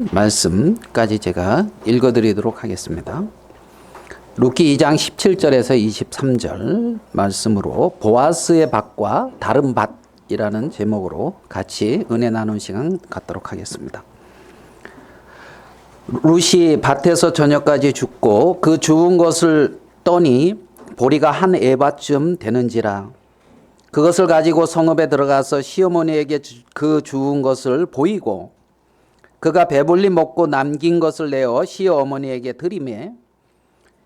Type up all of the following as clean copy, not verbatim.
말씀까지 제가 읽어드리도록 하겠습니다. 룻기 2장 17절에서 23절 말씀으로 보아스의 밭과 다른 밭이라는 제목으로 같이 은혜 나누는 시간 갖도록 하겠습니다. 룻이 밭에서 저녁까지 죽고 그 죽은 것을 떠니 보리가 한 에바쯤 되는지라 그것을 가지고 성읍에 들어가서 시어머니에게 그 죽은 것을 보이고 그가 배불리 먹고 남긴 것을 내어 시어머니에게 드리매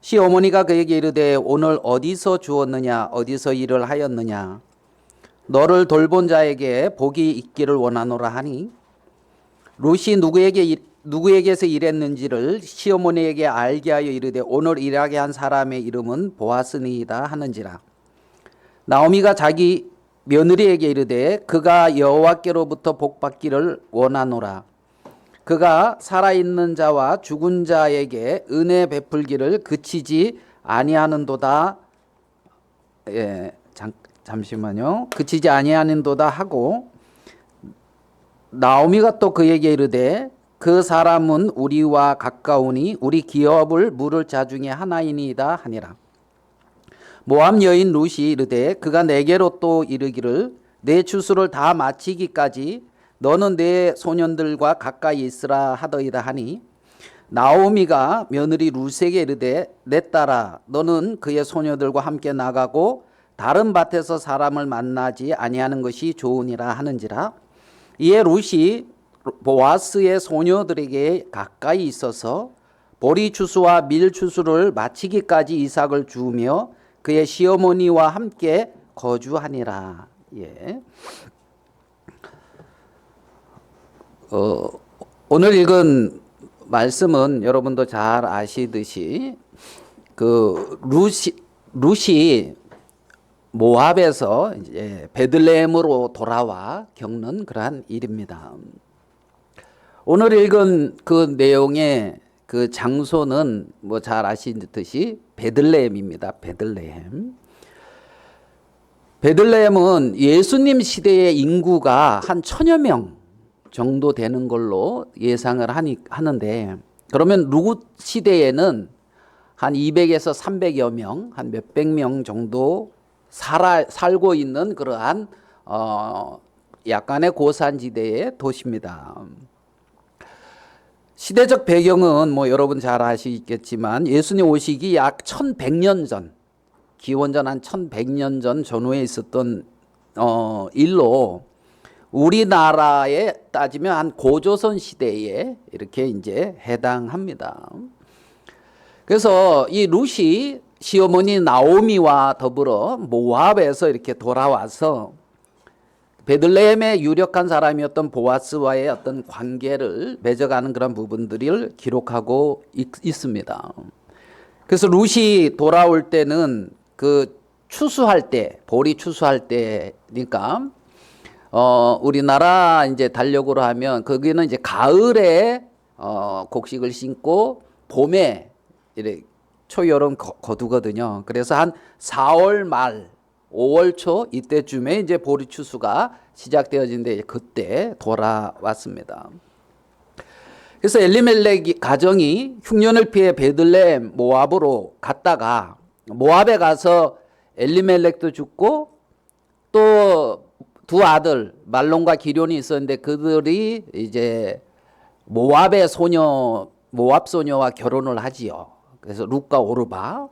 시어머니가 그에게 이르되 오늘 어디서 주었느냐 어디서 일을 하였느냐 너를 돌본 자에게 복이 있기를 원하노라 하니 룻이 누구에게서 일했는지를 시어머니에게 알게 하여 이르되 오늘 일하게 한 사람의 이름은 보아스니이다 하는지라. 나오미가 자기 며느리에게 이르되 그가 여호와께로부터 복받기를 원하노라. 그가 살아있는 자와 죽은 자에게 은혜 베풀기를 그치지 아니하는도다. 잠시만요. 그치지 아니하는도다 하고 나오미가 또 그에게 이르되 그 사람은 우리와 가까우니 우리 기업을 물을 자 중에 하나이니이다 하니라. 모압 여인 룻이 이르되 그가 내게로 또 이르기를 내 추수를 다 마치기까지 너는 내 소년들과 가까이 있으라 하더이다 하니 나오미가 며느리 룻에게 이르되 내 딸아 너는 그의 소녀들과 함께 나가고 다른 밭에서 사람을 만나지 아니하는 것이 좋으니라 하는지라. 이에 룻이 보아스의 소녀들에게 가까이 있어서 보리 추수와 밀 추수를 마치기까지 이삭을 주며 그의 시어머니와 함께 거주하니라. 오늘 읽은 말씀은 여러분도 잘 아시듯이 그 룻이 모압에서 이제 베들레헴으로 돌아와 겪는 그러한 일입니다. 오늘 읽은 그 내용의 그 장소는 뭐 잘 아시듯이 베들레헴입니다. 베들레헴은 예수님 시대의 인구가 한 1000여 명 정도 되는 걸로 예상을 하는데 그러면 룻 시대에는 한 200에서 300여 명, 한 몇백 명 정도 살고 있는 그러한 약간의 고산지대의 도시입니다. 시대적 배경은 뭐 여러분 잘 아시겠지만 예수님 오시기 약 1100년 전, 기원전 한 1100년 전 전후에 있었던 일로 우리나라에 따지면 한 고조선 시대에 이렇게 이제 해당합니다. 그래서 이 룻이 시어머니 나오미와 더불어 모압에서 이렇게 돌아와서 베들레헴의 유력한 사람이었던 보아스와의 어떤 관계를 맺어가는 그런 부분들을 기록하고 있습니다. 그래서 룻이 돌아올 때는 그 추수할 때, 보리 추수할 때니까 우리나라 이제 달력으로 하면 거기는 이제 가을에 곡식을 심고 봄에 이렇게 초여름 거두거든요. 그래서 한 4월 말 5월 초 이때쯤에 이제 보리 추수가 시작되어진데 그때 돌아왔습니다. 그래서 엘리멜렉 가정이 흉년을 피해 베들레헴 모압으로 갔다가 모압에 가서 엘리멜렉도 죽고 또 두 아들 말론과 기럐이 있었는데 그들이 이제 모압 소녀와 결혼을 하지요. 그래서 룻과 오르바.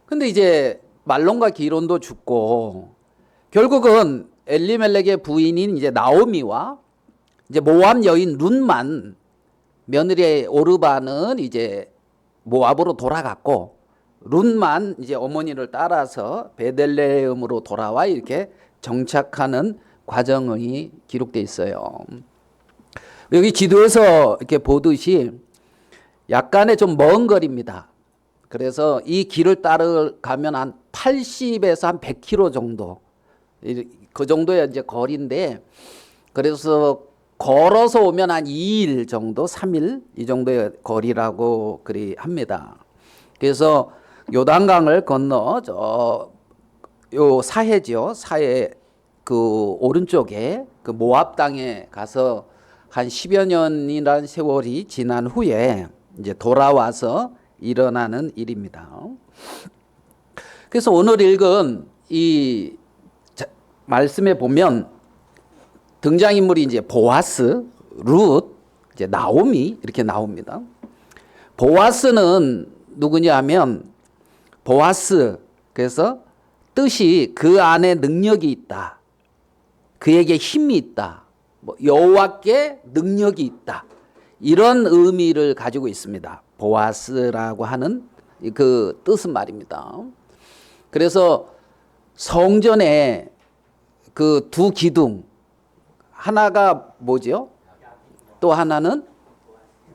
근데 이제 말론과 기럐도 죽고 결국은 엘리멜렉의 부인인 이제 나오미와 이제 모압 여인 룻만 며느리 오르바는 이제 모압으로 돌아갔고 룻만 이제 어머니를 따라서 베들레헴으로 돌아와 이렇게 정착하는 과정이 기록되어 있어요. 여기 지도에서 이렇게 보듯이 약간의 좀 먼 거리입니다. 그래서 이 길을 따라가면 한 80에서 한 100km 정도, 그 정도의 이제 거리인데, 그래서 걸어서 오면 한 2일 정도, 3일 이 정도의 거리라고 그리 합니다. 그래서 요단강을 건너 요 사해죠. 사해 그 오른쪽에 그 모압 땅에 가서 한 10여 년이라는 세월이 지난 후에 이제 돌아와서 일어나는 일입니다. 그래서 오늘 읽은 이 말씀에 보면 등장인물이 이제 보아스, 룻, 이제 나오미 이렇게 나옵니다. 보아스는 누구냐 하면 보아스, 그래서 뜻이 그 안에 능력이 있다. 그에게 힘이 있다. 뭐 여호와께 능력이 있다. 이런 의미를 가지고 있습니다. 보아스라고 하는 그 뜻은 말입니다. 그래서 성전에 그 두 기둥, 하나가 뭐죠? 또 하나는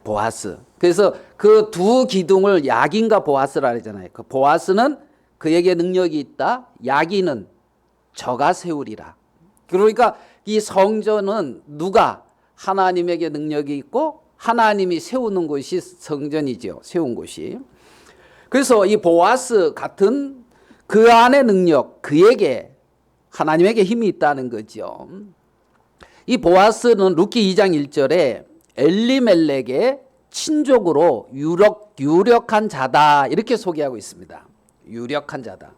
보아스. 그래서 그 두 기둥을 야긴과 보아스라 하잖아요. 그 보아스는 그에게 능력이 있다. 야긴은 저가 세우리라. 그러니까 이 성전은 누가 하나님에게 능력이 있고 하나님이 세우는 곳이 성전이죠. 세운 곳이. 그래서 이 보아스 같은 그 안의 능력, 그에게 하나님에게 힘이 있다는 거죠. 이 보아스는 룻기 2장 1절에 엘리멜렉의 친족으로 유력한 자다 이렇게 소개하고 있습니다. 유력한 자다.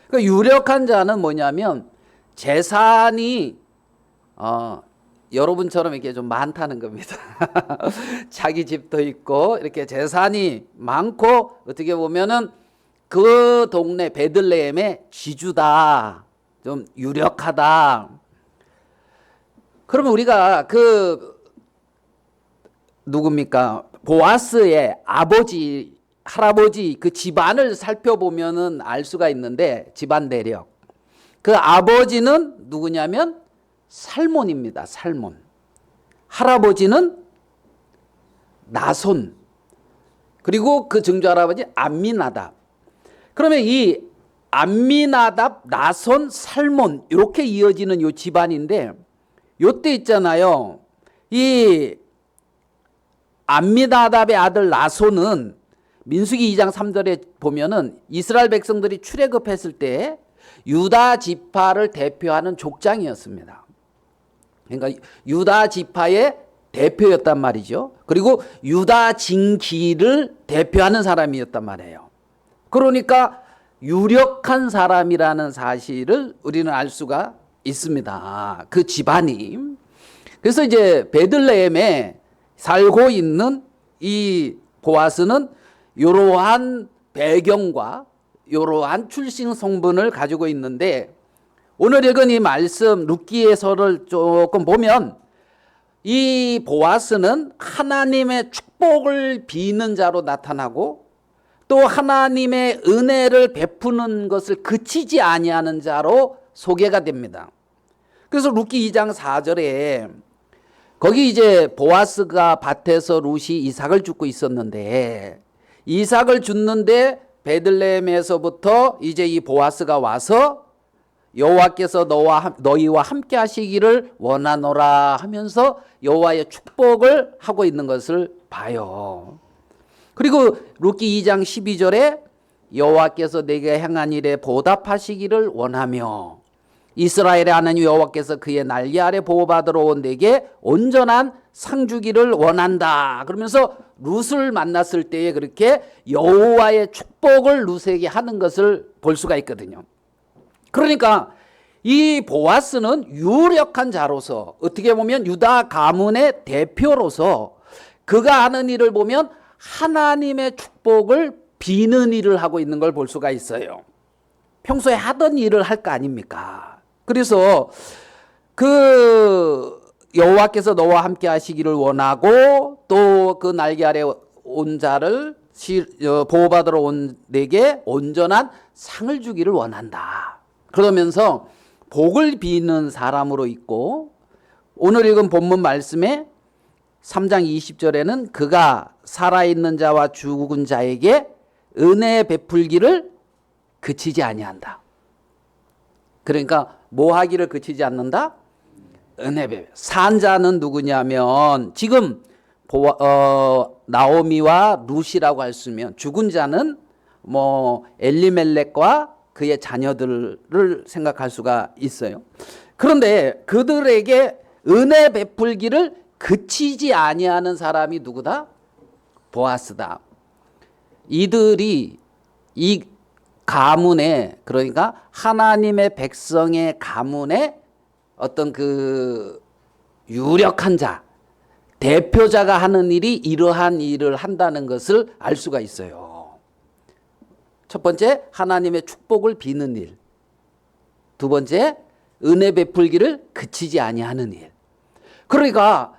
그 유력한 자는 뭐냐면 재산이 여러분처럼 이렇게 좀 많다는 겁니다. 자기 집도 있고 이렇게 재산이 많고 어떻게 보면은 그 동네 베들레헴의 지주다. 좀 유력하다. 그러면 우리가 그 누굽니까? 보아스의 아버지, 할아버지 그 집안을 살펴보면은 알 수가 있는데 집안 내력. 그 아버지는 누구냐면 살몬입니다. 살몬. 할아버지는 나손. 그리고 그 증조 할아버지 암미나답. 그러면 이 암미나답, 나손, 살몬 이렇게 이어지는 요 집안인데 요때 있잖아요. 이 암미나답의 아들 나손은 민수기 2장 3절에 보면은 이스라엘 백성들이 출애굽했을 때 유다 지파를 대표하는 족장이었습니다. 그러니까 유다 지파의 대표였단 말이죠. 그리고 유다 진기를 대표하는 사람이었단 말이에요. 그러니까 유력한 사람이라는 사실을 우리는 알 수가 있습니다. 그 집안이. 그래서 이제 베들레헴에 살고 있는 이 보아스는 이러한 배경과 이러한 출신 성분을 가지고 있는데 오늘 읽은 이 말씀 룻기에서를 조금 보면 이 보아스는 하나님의 축복을 비는 자로 나타나고 또 하나님의 은혜를 베푸는 것을 그치지 아니하는 자로 소개가 됩니다. 그래서 룻기 2장 4절에 거기 이제 보아스가 밭에서 룻이 이삭을 줍고 있었는데 이삭을 줍는데 베들레헴에서부터 이제 이 보아스가 와서 여호와께서 너희와 함께 하시기를 원하노라 하면서 여호와의 축복을 하고 있는 것을 봐요. 그리고 룻기 2장 12절에 여호와께서 내게 행한 일에 보답하시기를 원하며 이스라엘의 하나님 여호와께서 그의 날개 아래 보호받으러 온 내게 온전한 상 주기를 원한다. 그러면서 룻을 만났을 때에 그렇게 여호와의 축복을 룻에게 하는 것을 볼 수가 있거든요. 그러니까 이 보아스는 유력한 자로서 어떻게 보면 유다 가문의 대표로서 그가 하는 일을 보면 하나님의 축복을 비는 일을 하고 있는 걸 볼 수가 있어요. 평소에 하던 일을 할 거 아닙니까? 그래서 그 여호와께서 너와 함께 하시기를 원하고 또 그 날개 아래 온 자를 보호받으러 온 내게 온전한 상을 주기를 원한다. 그러면서 복을 비는 사람으로 있고 오늘 읽은 본문 말씀에 3장 20절에는 그가 살아있는 자와 죽은 자에게 은혜 베풀기를 그치지 아니한다. 그러니까 뭐 하기를 그치지 않는다? 은혜 베풀. 산 자는 누구냐면 지금 나오미와 룻이라고 할 수 있으면 죽은 자는 뭐 엘리멜렉과 그의 자녀들을 생각할 수가 있어요. 그런데 그들에게 은혜 베풀기를 그치지 아니하는 사람이 누구다? 보아스다. 이들이 이 가문에, 그러니까 하나님의 백성의 가문에 어떤 그 유력한 자, 대표자가 하는 일이 이러한 일을 한다는 것을 알 수가 있어요. 첫 번째, 하나님의 축복을 비는 일. 두 번째, 은혜 베풀기를 그치지 아니하는 일. 그러니까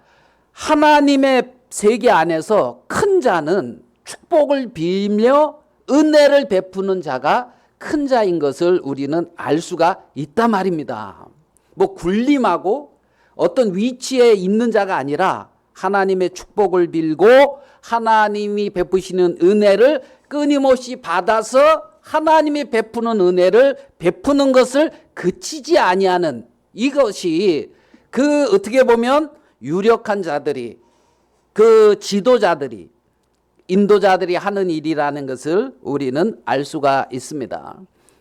하나님의 세계 안에서 큰 자는 축복을 빌며 은혜를 베푸는 자가 큰 자인 것을 우리는 알 수가 있단 말입니다. 뭐 군림하고 어떤 위치에 있는 자가 아니라 하나님의 축복을 빌고 하나님이 베푸시는 은혜를 끊임없이 받아서 하나님이 베푸는 은혜를 베푸는 것을 그치지 아니하는, 이것이 그 어떻게 보면 유력한 자들이, 그 지도자들이, 인도자들이 하는 일이라는 것을 우리는 알 수가 있습니다.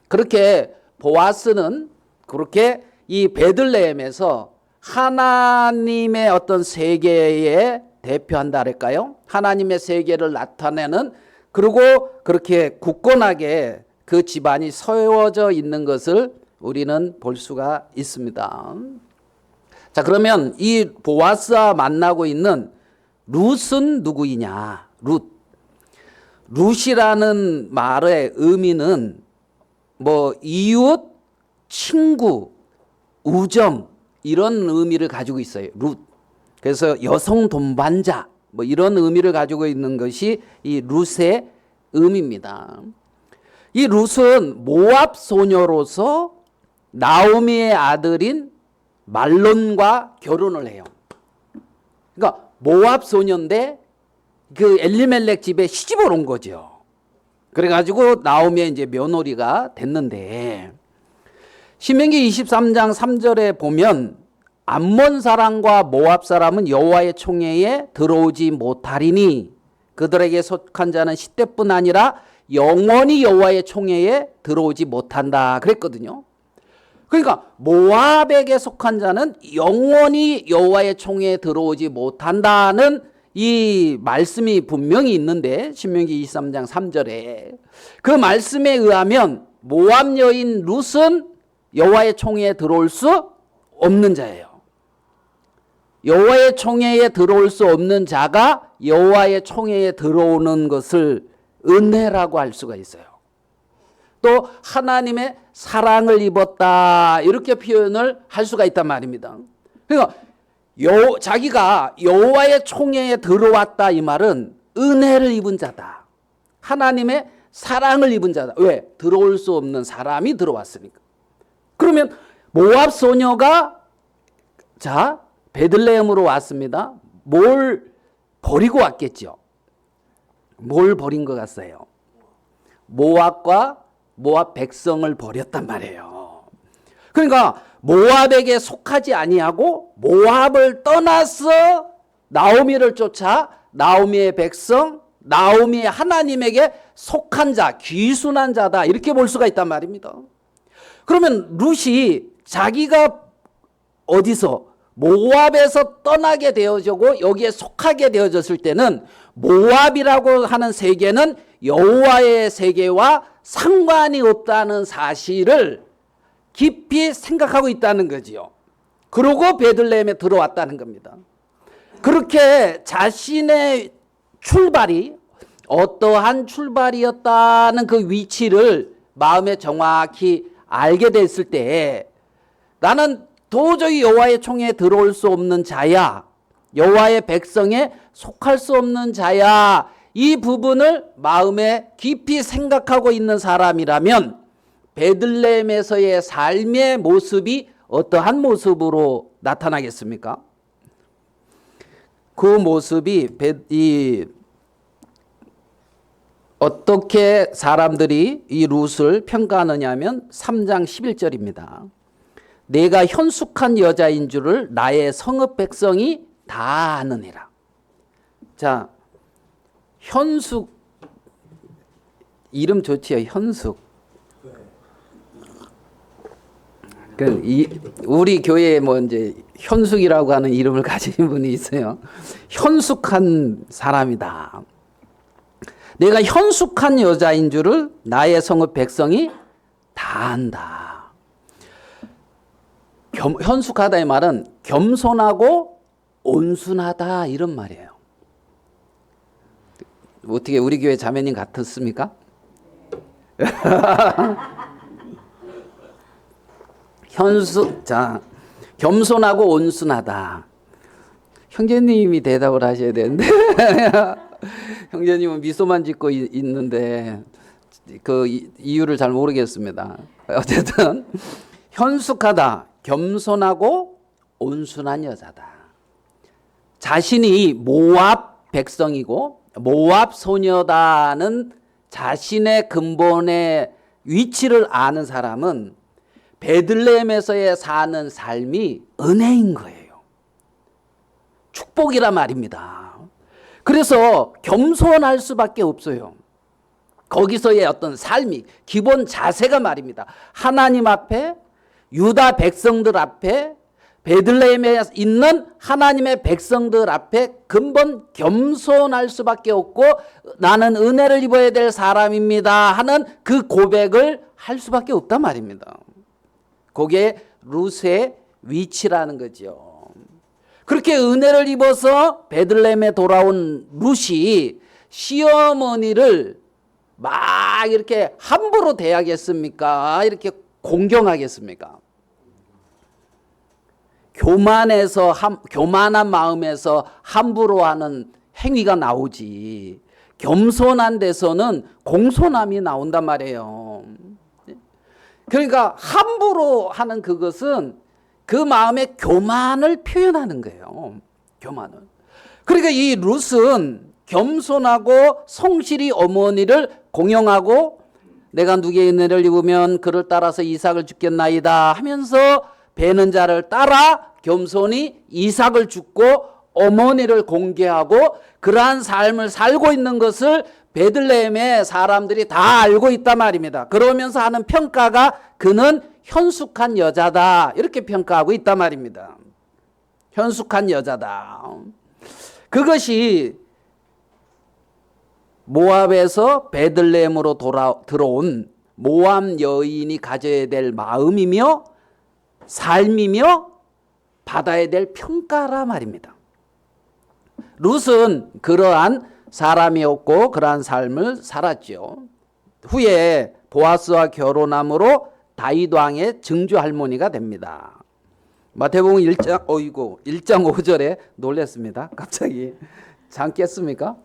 그렇게 보아스는 그렇게 이 베들레헴에서 하나님의 어떤 세계에 대표한다 할까요? 하나님의 세계를 나타내는, 그리고 그렇게 굳건하게 그 집안이 세워져 있는 것을 우리는 볼 수가 있습니다. 자, 그러면 이 보아스와 만나고 있는 룻은 누구이냐? 룻이라는 말의 의미는 뭐 이웃, 친구, 우정, 이런 의미를 가지고 있어요. 룻. 그래서 여성 동반자, 뭐 이런 의미를 가지고 있는 것이 이 룻의 의미입니다. 이 룻은 모압 소녀로서 나오미의 아들인 말론과 결혼을 해요. 그러니까 모압 소녀인데 그 엘리멜렉 집에 시집을 온 거죠. 그래가지고 나오미의 이제 며느리가 됐는데, 신명기 23장 3절에 보면 암몬 사람과 모압 사람은 여호와의 총회에 들어오지 못하리니 그들에게 속한 자는 시대뿐 아니라 영원히 여호와의 총회에 들어오지 못한다 그랬거든요. 그러니까 모압에게 속한 자는 영원히 여호와의 총회에 들어오지 못한다는 이 말씀이 분명히 있는데, 신명기 23장 3절에 그 말씀에 의하면 모압 여인 룻은 여호와의 총회에 들어올 수 없는 자예요. 여호와의 총회에 들어올 수 없는 자가 여호와의 총회에 들어오는 것을 은혜라고 할 수가 있어요. 또 하나님의 사랑을 입었다, 이렇게 표현을 할 수가 있단 말입니다. 그러니까 자기가 여호와의 총회에 들어왔다, 이 말은 은혜를 입은 자다, 하나님의 사랑을 입은 자다. 왜? 들어올 수 없는 사람이 들어왔으니까. 그러면 모압 소녀가 자 베들레헴으로 왔습니다. 뭘 버리고 왔겠죠? 뭘 버린 것 같아요? 모압과 모압 백성을 버렸단 말이에요. 그러니까 모압에게 속하지 아니하고 모압을 떠나서 나오미를 쫓아 나오미의 백성, 나오미의 하나님에게 속한 자, 귀순한 자다, 이렇게 볼 수가 있단 말입니다. 그러면 룻이 자기가 어디서 모압에서 떠나게 되어지고 여기에 속하게 되어졌을 때는 모압이라고 하는 세계는 여호와의 세계와 상관이 없다는 사실을 깊이 생각하고 있다는 거지요. 그러고 베들레헴에 들어왔다는 겁니다. 그렇게 자신의 출발이 어떠한 출발이었다는 그 위치를 마음에 정확히 알게 됐을 때, 나는 도저히 여호와의 총회에 들어올 수 없는 자야, 여호와의 백성에 속할 수 없는 자야, 이 부분을 마음에 깊이 생각하고 있는 사람이라면 베들레헴에서의 삶의 모습이 어떠한 모습으로 나타나겠습니까? 그 모습이 어떻게 사람들이 이 룻을 평가하느냐 하면 3장 11절입니다. 내가 현숙한 여자인 줄을 나의 성읍 백성이 다 아느니라. 자, 현숙, 이름 좋지요. 현숙. 우리 교회에 뭐 이제 현숙이라고 하는 이름을 가진 분이 있어요. 현숙한 사람이다. 내가 현숙한 여자인 줄을 나의 성읍 백성이 다 안다. 현숙하다의 말은 겸손하고 온순하다 이런 말이에요. 어떻게 우리 교회 자매님 같았습니까? 겸손하고 온순하다. 형제님이 대답을 하셔야 되는데 형제님은 미소만 짓고 있는데 그 이유를 잘 모르겠습니다. 어쨌든 현숙하다, 겸손하고 온순한 여자다. 자신이 모압 백성이고 모압 소녀다는 자신의 근본의 위치를 아는 사람은 베들레헴에서의 사는 삶이 은혜인 거예요. 축복이란 말입니다. 그래서 겸손할 수밖에 없어요. 거기서의 어떤 삶이 기본 자세가 말입니다. 하나님 앞에, 유다 백성들 앞에, 베들레헴에 있는 하나님의 백성들 앞에 근본 겸손할 수밖에 없고 나는 은혜를 입어야 될 사람입니다 하는 그 고백을 할 수밖에 없단 말입니다. 그게 룻의 위치라는 거죠. 그렇게 은혜를 입어서 베들레헴에 돌아온 룻이 시어머니를 막 이렇게 함부로 대하겠습니까? 이렇게 공경하겠습니까? 교만한 마음에서 함부로 하는 행위가 나오지. 겸손한 데서는 공손함이 나온단 말이에요. 그러니까 함부로 하는 그것은 그 마음의 교만을 표현하는 거예요. 교만을. 그러니까 이 룻은 겸손하고 성실히 어머니를 공경하고 내가 누구의 은혜를 입으면 그를 따라서 이삭을 주겠나이다 하면서 베는 자를 따라 겸손히 이삭을 줍고 어머니를 공개하고 그러한 삶을 살고 있는 것을 베들레헴의 사람들이 다 알고 있단 말입니다. 그러면서 하는 평가가 그는 현숙한 여자다 이렇게 평가하고 있단 말입니다. 현숙한 여자다. 그것이 모압에서 베들레헴으로 들어온 모압 여인이 가져야 될 마음이며 삶이며 받아야 될 평가라 말입니다. 룻은 그러한 사람이었고 그러한 삶을 살았죠. 후에 보아스와 결혼함으로 다윗 왕의 증조 할머니가 됩니다. 마태복음 1장 5절에 놀랐습니다. 갑자기 잠 깼습니까?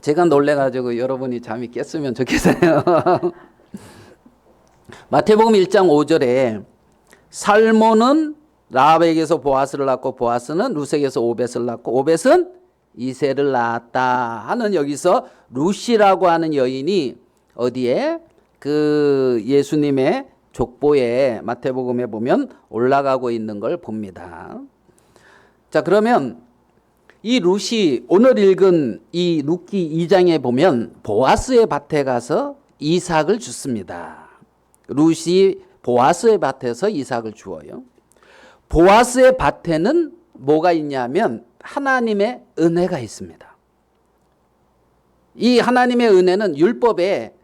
제가 놀래가지고 여러분이 잠이 깼으면 좋겠어요. 마태복음 1장 5절에 살몬은 라합에게서 보아스를 낳고 보아스는 룻에게서 오벳을 낳고 오벳은 이새를 낳았다 하는 여기서 룻이라고 하는 여인이 어디에 그 예수님의 족보에 마태복음에 보면 올라가고 있는 걸 봅니다. 자, 그러면 이 룻이 오늘 읽은 이 룻기 2장에 보면 보아스의 밭에 가서 이삭을 줍습니다. 룻이 보아스의 밭에서 이삭을 주어요. 보아스의 밭에는 뭐가 있냐면 하나님의 은혜가 있습니다. 이 하나님의 은혜는 율법에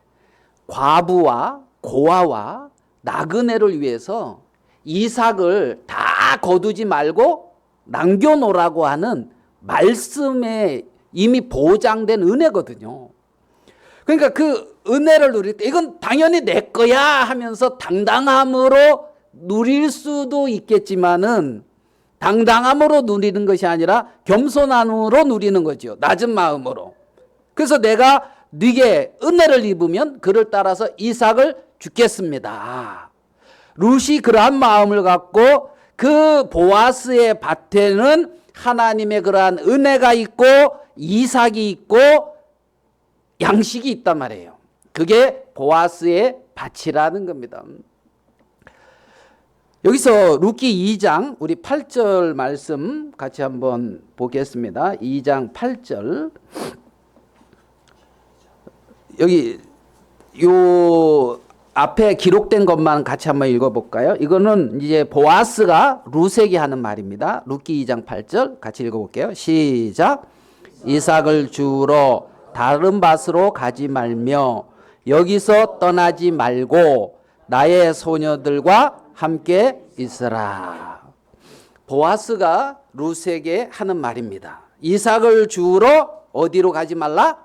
과부와 고아와 나그네를 위해서 이삭을 다 거두지 말고 남겨놓으라고 하는 말씀에 이미 보장된 은혜거든요. 그러니까 그 은혜를 누릴 때 이건 당연히 내 거야 하면서 당당함으로 누릴 수도 있겠지만은 당당함으로 누리는 것이 아니라 겸손함으로 누리는 거죠. 낮은 마음으로. 그래서 내가 네게 은혜를 입으면 그를 따라서 이삭을 주겠습니다. 룻이 그러한 마음을 갖고 그 보아스의 밭에는 하나님의 그러한 은혜가 있고 이삭이 있고 양식이 있단 말이에요. 그게 보아스의 밭이라는 겁니다. 여기서 룻기 2장 우리 8절 말씀 같이 한번 보겠습니다. 2장 8절. 여기 요 앞에 기록된 것만 같이 한번 읽어볼까요? 이거는 이제 보아스가 룻에게 하는 말입니다. 룻기 2장 8절 같이 읽어볼게요. 시작. 이삭을 주우러 다른 밭으로 가지 말며 여기서 떠나지 말고 나의 소녀들과 함께 있으라. 보아스가 룻에게 하는 말입니다. 이삭을 주우러 어디로 가지 말라?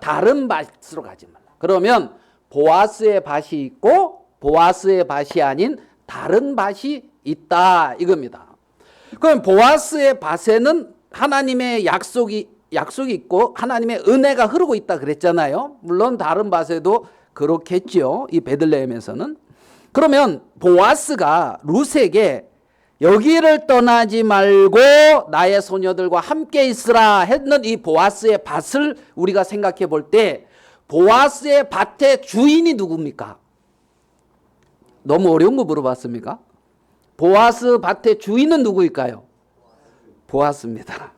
다른 밭으로 가지 말라. 그러면 보아스의 밭이 있고 보아스의 밭이 아닌 다른 밭이 있다 이겁니다. 그럼 보아스의 밭에는 하나님의 약속이 있고 하나님의 은혜가 흐르고 있다 그랬잖아요. 물론 다른 밭에도 그렇겠죠. 이 베들레헴에서는. 그러면 보아스가 룻에게 여기를 떠나지 말고 나의 소녀들과 함께 있으라 했는 이 보아스의 밭을 우리가 생각해 볼 때 보아스의 밭의 주인이 누굽니까? 너무 어려운 거 물어봤습니까? 보아스 밭의 주인은 누구일까요? 보아스입니다.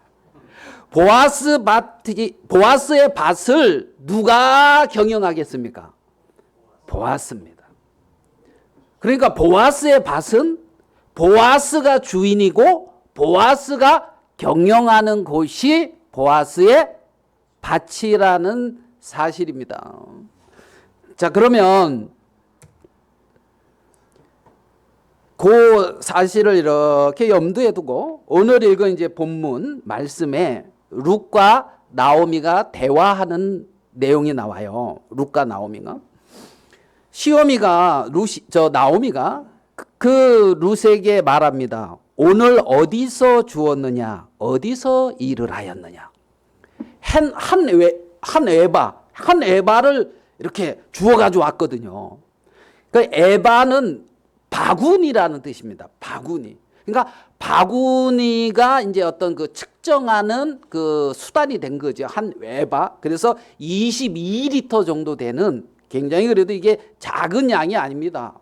보아스의 밭을 누가 경영하겠습니까? 보아스입니다. 그러니까 보아스의 밭은 보아스가 주인이고 보아스가 경영하는 곳이 보아스의 밭이라는 사실입니다. 자, 그러면 그 사실을 이렇게 염두에 두고 오늘 읽은 이제 본문 말씀에 룻과 나오미가 대화하는 내용이 나와요. 룻과 나오미가. 나오미가 그 룻에게 말합니다. 오늘 어디서 주었느냐? 어디서 일을 하였느냐? 한 에바를 이렇게 주워가지고 왔거든요. 그 에바는 바구니라는 뜻입니다. 바구니. 그러니까 바구니가 이제 어떤 그 측정하는 그 수단이 된 거죠. 한 에바. 그래서 22리터 정도 되는 굉장히 그래도 이게 작은 양이 아닙니다.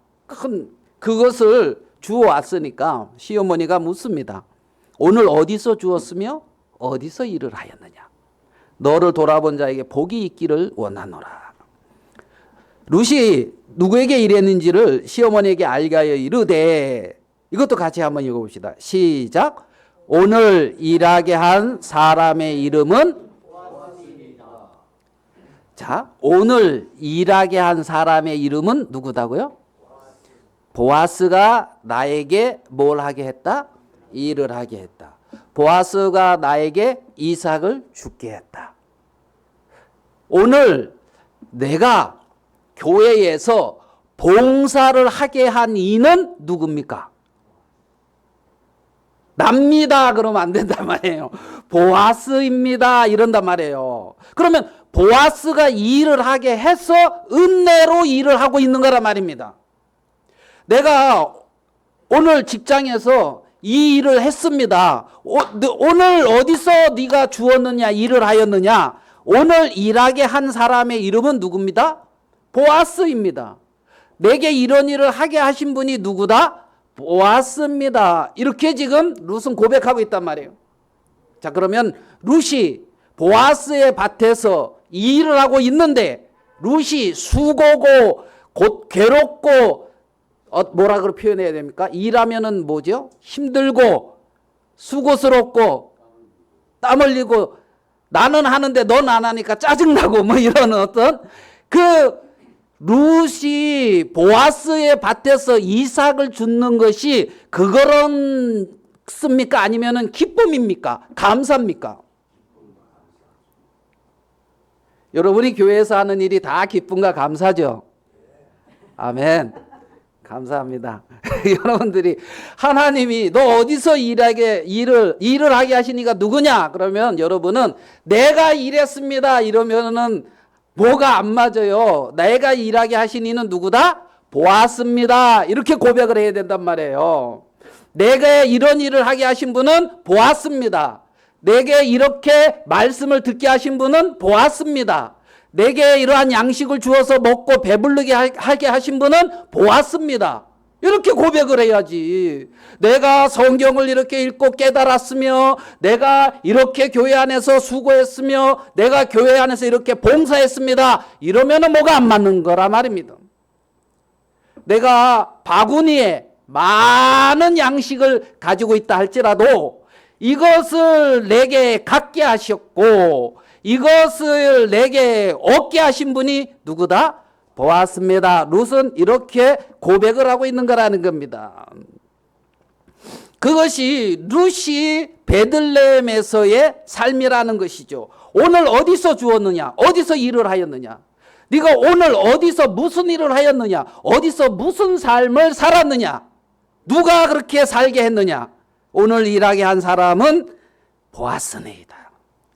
그것을 주워왔으니까 시어머니가 묻습니다. 오늘 어디서 주었으며 어디서 일을 하였느냐? 너를 돌아본 자에게 복이 있기를 원하노라. 룻이 누구에게 일했는지를 시어머니에게 알게 하여 이르되, 이것도 같이 한번 읽어봅시다. 시작. 오늘 일하게 한 사람의 이름은, 자, 오늘 일하게 한 사람의 이름은 누구다고요? 보아스가 나에게 뭘 하게 했다? 일을 하게 했다. 보아스가 나에게 이삭을 주게 했다. 오늘 내가 교회에서 봉사를 하게 한 이는 누굽니까? 납니다. 그러면 안 된단 말이에요. 보아스입니다. 이런단 말이에요. 그러면 보아스가 이 일을 하게 해서 은혜로 일을 하고 있는 거란 말입니다. 내가 오늘 직장에서 이 일을 했습니다. 오늘 어디서 네가 주었느냐, 일을 하였느냐? 오늘 일하게 한 사람의 이름은 누굽니다? 보아스입니다. 내게 이런 일을 하게 하신 분이 누구다? 보아스입니다. 이렇게 지금 룻은 고백하고 있단 말이에요. 자, 그러면 룻이 보아스의 밭에서 이 일을 하고 있는데 룻이 수고고 곧 괴롭고 뭐라 그렇게 표현해야 됩니까? 일하면은 뭐죠? 힘들고 수고스럽고 땀 흘리고 나는 하는데 넌 안 하니까 짜증나고 뭐 이런 어떤 그 룻이 보아스의 밭에서 이삭을 줍는 것이 그거랍니까? 아니면은 기쁨입니까? 감사입니까? 여러분이 교회에서 하는 일이 다 기쁨과 감사죠. 아멘. 감사합니다. 여러분들이 하나님이 너 어디서 일을 하게 하시니까 누구냐? 그러면 여러분은 내가 일했습니다. 이러면은 뭐가 안 맞아요. 내가 일하게 하신 이는 누구다? 보았습니다. 이렇게 고백을 해야 된단 말이에요. 내게 이런 일을 하게 하신 분은 보았습니다. 내게 이렇게 말씀을 듣게 하신 분은 보았습니다. 내게 이러한 양식을 주어서 먹고 배부르게 하게 하신 분은 보았습니다. 이렇게 고백을 해야지. 내가 성경을 이렇게 읽고 깨달았으며 내가 이렇게 교회 안에서 수고했으며 내가 교회 안에서 이렇게 봉사했습니다. 이러면은 뭐가 안 맞는 거라 말입니다. 내가 바구니에 많은 양식을 가지고 있다 할지라도 이것을 내게 갖게 하셨고 이것을 내게 얻게 하신 분이 누구다? 보았습니다. 룻은 이렇게 고백을 하고 있는 거라는 겁니다. 그것이 룻이 베들레헴에서의 삶이라는 것이죠. 오늘 어디서 주었느냐? 어디서 일을 하였느냐? 네가 오늘 어디서 무슨 일을 하였느냐? 어디서 무슨 삶을 살았느냐? 누가 그렇게 살게 했느냐? 오늘 일하게 한 사람은 보아스니이다.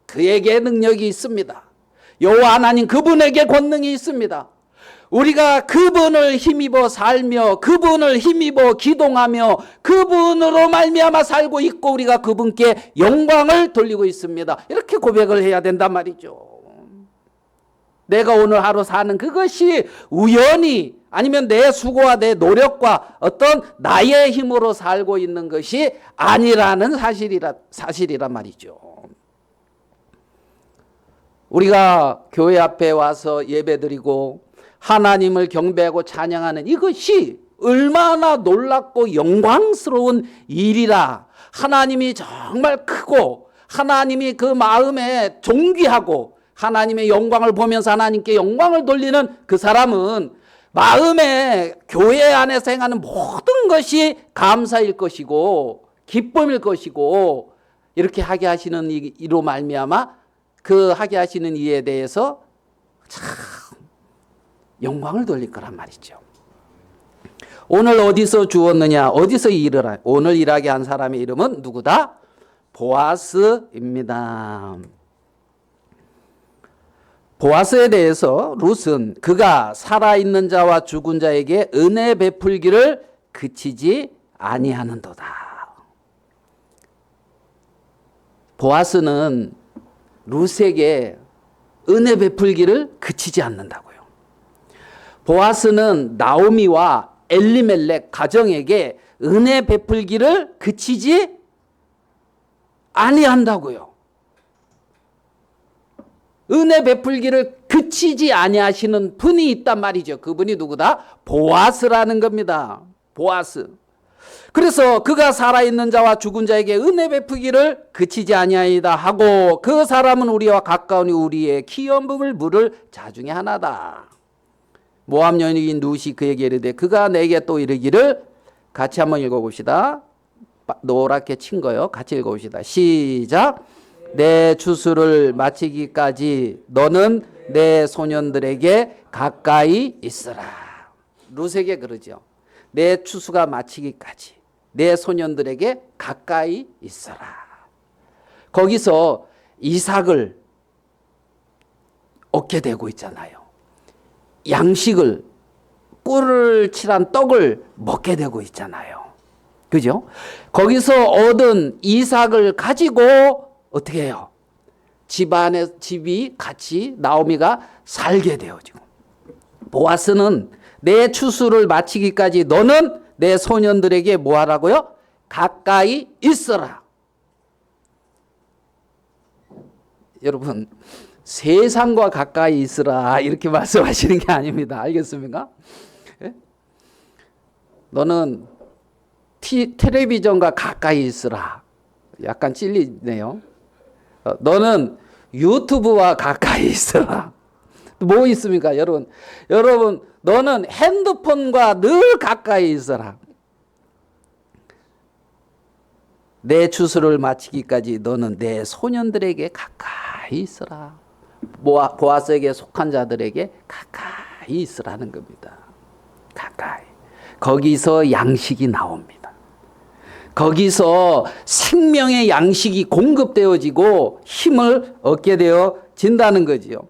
그에게 능력이 있습니다. 여호와 하나님 그분에게 권능이 있습니다. 우리가 그분을 힘입어 살며 그분을 힘입어 기동하며 그분으로 말미암아 살고 있고 우리가 그분께 영광을 돌리고 있습니다. 이렇게 고백을 해야 된단 말이죠. 내가 오늘 하루 사는 그것이 우연히 아니면 내 수고와 내 노력과 어떤 나의 힘으로 살고 있는 것이 아니라는 사실이란 말이죠. 우리가 교회 앞에 와서 예배드리고 하나님을 경배하고 찬양하는 이것이 얼마나 놀랍고 영광스러운 일이라. 하나님이 정말 크고 하나님이 그 마음에 존귀하고 하나님의 영광을 보면서 하나님께 영광을 돌리는 그 사람은 마음에 교회 안에서 행하는 모든 것이 감사일 것이고 기쁨일 것이고 이렇게 하게 하시는 이로 말미암아 그 하게 하시는 이에 대해서 참 영광을 돌릴 거란 말이죠. 오늘 어디서 주었느냐? 어디서 일을 오늘 일하게 한 사람의 이름은 누구다? 보아스입니다. 보아스에 대해서 룻은 그가 살아있는 자와 죽은 자에게 은혜 베풀기를 그치지 아니하는도다. 보아스는 룻에게 은혜 베풀기를 그치지 않는다고요. 보아스는 나오미와 엘리멜렉 가정에게 은혜 베풀기를 그치지 아니한다고요. 은혜 베풀기를 그치지 아니하시는 분이 있단 말이죠. 그분이 누구다? 보아스라는 겁니다. 보아스. 그래서 그가 살아있는 자와 죽은 자에게 은혜 베푸기를 그치지 아니하이다 하고 그 사람은 우리와 가까우니 우리의 키염을 물을 자 중에 하나다. 모압 여인인 룻이 그에게 이르되 그가 내게 또 이르기를 같이 한번 읽어봅시다. 노랗게 친 거요. 같이 읽어봅시다. 시작. 내 추수를 마치기까지 너는 내 소년들에게 가까이 있으라. 룻에게 그러죠. 내 추수가 마치기까지 내 소년들에게 가까이 있어라. 거기서 이삭을 얻게 되고 있잖아요. 양식을 꿀을 칠한 떡을 먹게 되고 있잖아요. 그죠? 거기서 얻은 이삭을 가지고 어떻게 해요? 집이 같이 나오미가 살게 되어지고 보아스는 내 추수를 마치기까지 너는 내 소년들에게 뭐 하라고요? 가까이 있어라. 여러분 세상과 가까이 있으라 이렇게 말씀하시는 게 아닙니다. 알겠습니까? 예? 너는 텔레비전과 가까이 있으라. 약간 찔리네요. 너는 유튜브와 가까이 있으라. 뭐 있습니까? 여러분 너는 핸드폰과 늘 가까이 있어라. 내 추수를 마치기까지 너는 내 소년들에게 가까이 있어라. 보아스에게 속한 자들에게 가까이 있으라는 겁니다. 가까이. 거기서 양식이 나옵니다. 거기서 생명의 양식이 공급되어지고 힘을 얻게 되어진다는 거지요.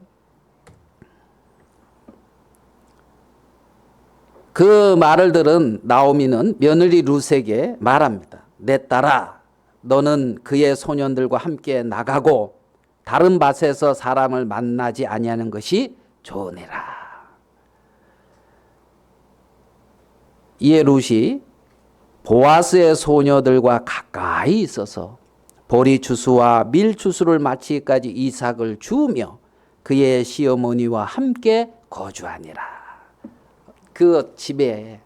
그 말을 들은 나오미는 며느리 룻에게 말합니다. 내 딸아, 너는 그의 소년들과 함께 나가고 다른 밭에서 사람을 만나지 아니하는 것이 좋으니라. 이에 룻이 보아스의 소녀들과 가까이 있어서 보리 추수와 밀 추수를 마치기까지 이삭을 주우며 그의 시어머니와 함께 거주하니라. 그 집에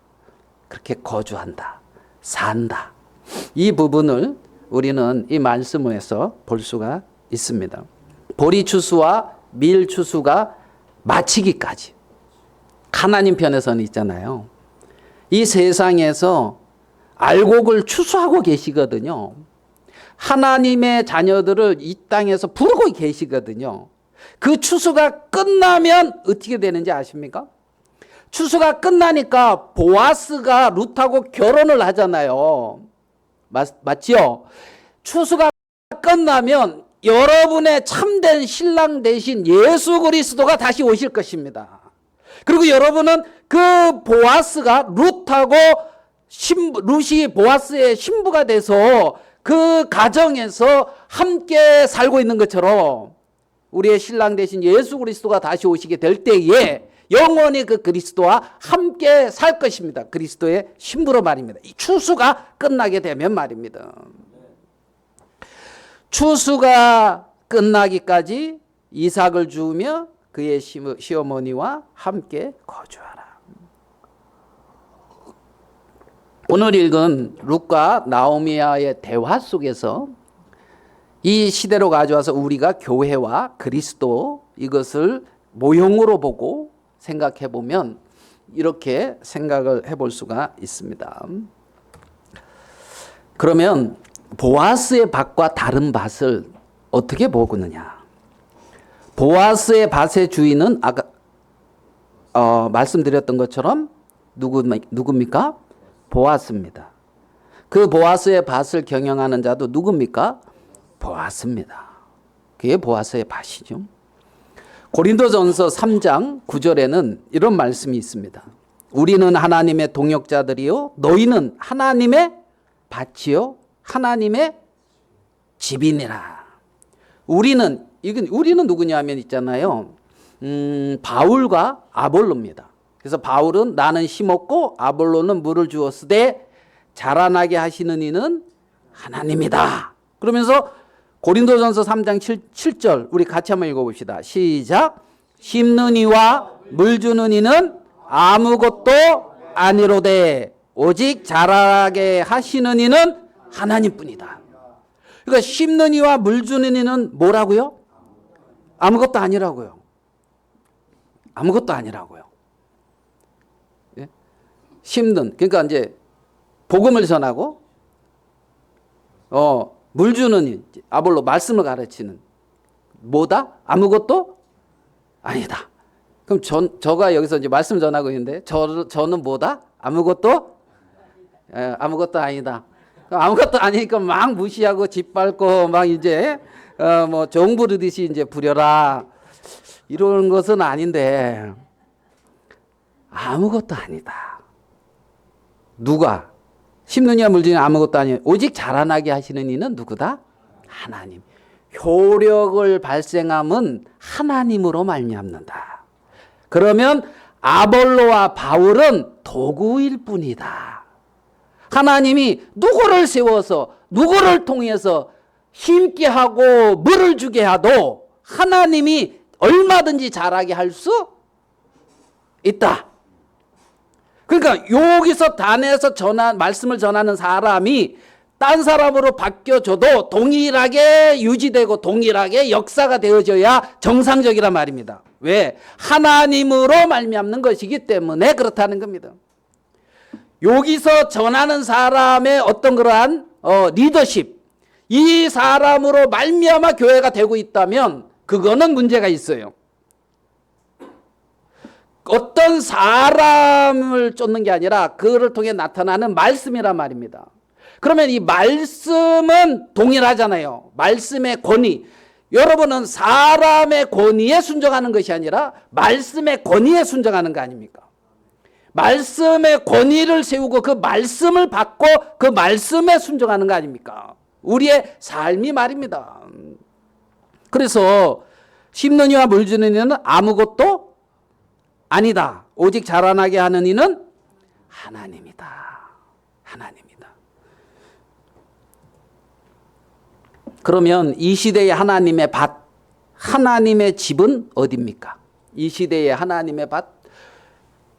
그렇게 거주한다, 산다. 이 부분을 우리는 이 말씀에서 볼 수가 있습니다. 보리 추수와 밀 추수가 마치기까지 하나님 편에서는 있잖아요. 이 세상에서 알곡을 추수하고 계시거든요. 하나님의 자녀들을 이 땅에서 부르고 계시거든요. 그 추수가 끝나면 어떻게 되는지 아십니까? 추수가 끝나니까 보아스가 룻하고 결혼을 하잖아요. 맞죠? 추수가 끝나면 여러분의 참된 신랑 대신 예수 그리스도가 다시 오실 것입니다. 그리고 여러분은 그 보아스가 룻하고 룻이 보아스의 신부가 돼서 그 가정에서 함께 살고 있는 것처럼 우리의 신랑 대신 예수 그리스도가 다시 오시게 될 때에 영원히 그 그리스도와 함께 살 것입니다. 그리스도의 신부로 말입니다. 이 추수가 끝나게 되면 말입니다. 추수가 끝나기까지 이삭을 주우며 그의 시어머니와 함께 거주하라. 오늘 읽은 룻과 나오미와의 대화 속에서 이 시대로 가져와서 우리가 교회와 그리스도 이것을 모형으로 보고 생각해 보면 이렇게 생각을 해볼 수가 있습니다. 그러면 보아스의 밭과 다른 밭을 어떻게 보느냐? 보아스의 밭의 주인은 아까 말씀드렸던 것처럼 누굽니까? 보아스입니다. 그 보아스의 밭을 경영하는 자도 누굽니까? 보아스입니다. 그게 보아스의 밭이죠. 고린도전서 3장 9절에는 이런 말씀이 있습니다. 우리는 하나님의 동역자들이요 너희는 하나님의 밭이요 하나님의 집이니라. 우리는 누구냐면 있잖아요. 바울과 아볼로입니다. 그래서 바울은 나는 심었고 아볼로는 물을 주었으되 자라나게 하시는 이는 하나님이다. 그러면서 고린도전서 3장 7절 우리 같이 한번 읽어봅시다. 시작. 심는 이와 물 주는 이는 아무것도 아니로되 오직 자라게 하시는 이는 하나님뿐이다. 그러니까 심는 이와 물 주는 이는 뭐라고요? 아무것도 아니라고요. 아무것도 아니라고요. 예? 심는 그러니까 이제 복음을 전하고 물 주는 아볼로 말씀을 가르치는 뭐다? 아무것도 아니다. 그럼 저가 여기서 이제 말씀 전하고 있는데 저는 뭐다? 아무것도 아니다. 아무것도 아니니까 막 무시하고 짓밟고 막 이제 뭐 종 부르듯이 이제 부려라 이런 것은 아닌데 아무것도 아니다. 누가? 심느냐 물지는 아무것도 아니에요. 오직 자라나게 하시는 이는 누구다? 하나님. 효력을 발생함은 하나님으로 말미암는다. 그러면 아볼로와 바울은 도구일 뿐이다. 하나님이 누구를 세워서 누구를 통해서 힘게 하고 물을 주게 하도 하나님이 얼마든지 자라게 할 수 있다. 그러니까 여기서 단에서 말씀을 전하는 사람이 딴 사람으로 바뀌어져도 동일하게 유지되고 동일하게 역사가 되어져야 정상적이란 말입니다. 왜? 하나님으로 말미암는 것이기 때문에 그렇다는 겁니다. 여기서 전하는 사람의 어떤 그러한 리더십, 이 사람으로 말미암아 교회가 되고 있다면 그거는 문제가 있어요. 어떤 사람을 쫓는 게 아니라 그를 통해 나타나는 말씀이란 말입니다. 그러면 이 말씀은 동일하잖아요. 말씀의 권위. 여러분은 사람의 권위에 순종하는 것이 아니라 말씀의 권위에 순종하는 거 아닙니까? 말씀의 권위를 세우고 그 말씀을 받고 그 말씀에 순종하는 거 아닙니까? 우리의 삶이 말입니다. 그래서 심는 이와 물 주는 이는 아무것도 아니다. 오직 자라나게 하는 이는 하나님이다. 하나님이다. 그러면 이 시대의 하나님의 밭, 하나님의 집은 어디입니까? 이 시대의 하나님의 밭,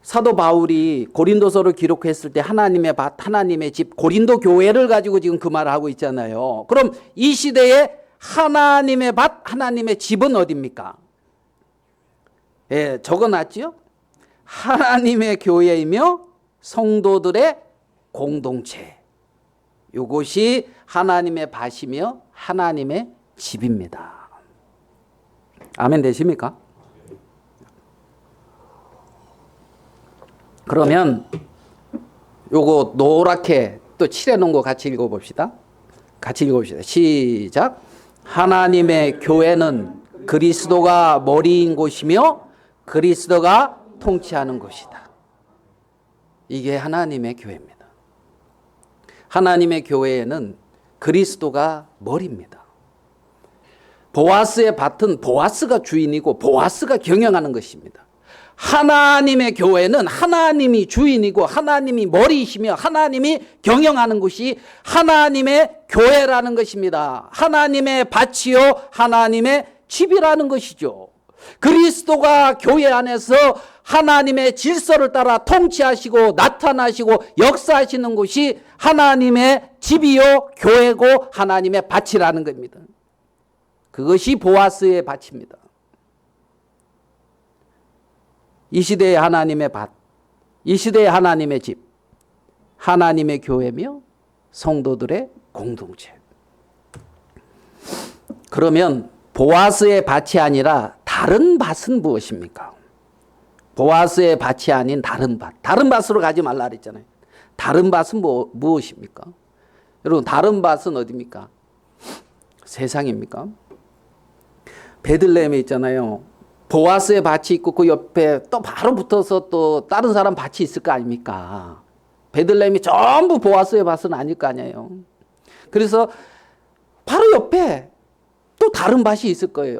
사도 바울이 고린도서를 기록했을 때 하나님의 밭, 하나님의 집, 고린도 교회를 가지고 지금 그 말을 하고 있잖아요. 그럼 이 시대에 하나님의 밭, 하나님의 집은 어디입니까? 예, 적어놨지요? 하나님의 교회이며 성도들의 공동체. 이것이 하나님의 밭이며 하나님의 집입니다. 아멘 되십니까? 그러면 요거 노랗게 또 칠해놓은 거 같이 읽어봅시다. 같이 읽어봅시다. 시작. 하나님의 교회는 그리스도가 머리인 곳이며 그리스도가 통치하는 곳이다. 이게 하나님의 교회입니다. 하나님의 교회에는 그리스도가 머리입니다. 보아스의 밭은 보아스가 주인이고 보아스가 경영하는 것입니다. 하나님의 교회는 하나님이 주인이고 하나님이 머리이시며 하나님이 경영하는 것이 하나님의 교회라는 것입니다. 하나님의 밭이요 하나님의 집이라는 것이죠. 그리스도가 교회 안에서 하나님의 질서를 따라 통치하시고 나타나시고 역사하시는 곳이 하나님의 집이요 교회고 하나님의 밭이라는 겁니다. 그것이 보아스의 밭입니다. 이 시대의 하나님의 밭, 이 시대의 하나님의 집, 하나님의 교회며 성도들의 공동체. 그러면 보아스의 밭이 아니라 다른 밭은 무엇입니까? 보아스의 밭이 아닌 다른 밭. 다른 밭으로 가지 말라 그랬잖아요. 다른 밭은 무엇입니까? 여러분, 다른 밭은 어디입니까? 세상입니까? 베들레헴에 있잖아요. 보아스의 밭이 있고 그 옆에 또 바로 붙어서 또 다른 사람 밭이 있을 거 아닙니까? 베들레헴이 전부 보아스의 밭은 아닐 거 아니에요. 그래서 바로 옆에 또 다른 밭이 있을 거예요.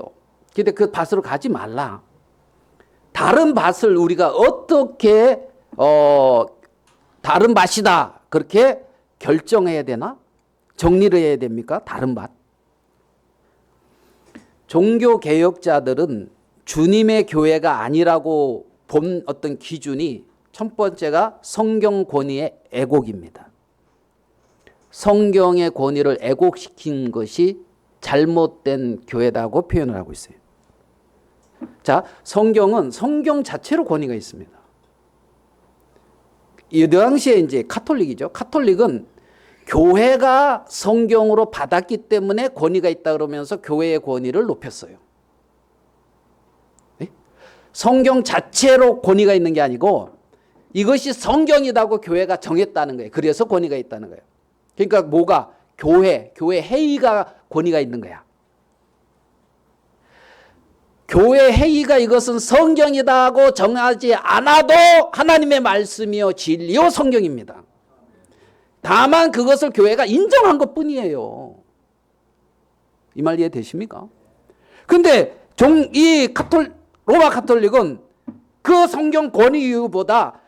근데 그 밭으로 가지 말라. 다른 밭을 우리가 어떻게 다른 밭이다 그렇게 결정해야 되나? 정리를 해야 됩니까? 다른 밭. 종교 개혁자들은 주님의 교회가 아니라고 본 어떤 기준이 첫 번째가 성경 권위의 애곡입니다. 성경의 권위를 애곡시킨 것이 잘못된 교회다고 표현을 하고 있어요. 자, 성경은 성경 자체로 권위가 있습니다. 이 당시에 이제 카톨릭이죠. 카톨릭은 교회가 성경으로 받았기 때문에 권위가 있다 그러면서 교회의 권위를 높였어요. 네? 성경 자체로 권위가 있는 게 아니고 이것이 성경이라고 교회가 정했다는 거예요. 그래서 권위가 있다는 거예요. 그러니까 뭐가? 교회 회의가 권위가 있는 거야. 교회 회의가 이것은 성경이다 하고 정하지 않아도 하나님의 말씀이요 진리요 성경입니다. 다만 그것을 교회가 인정한 것뿐이에요. 이 말 이해되십니까? 근데 이 로마 카톨릭은 그 성경 권위보다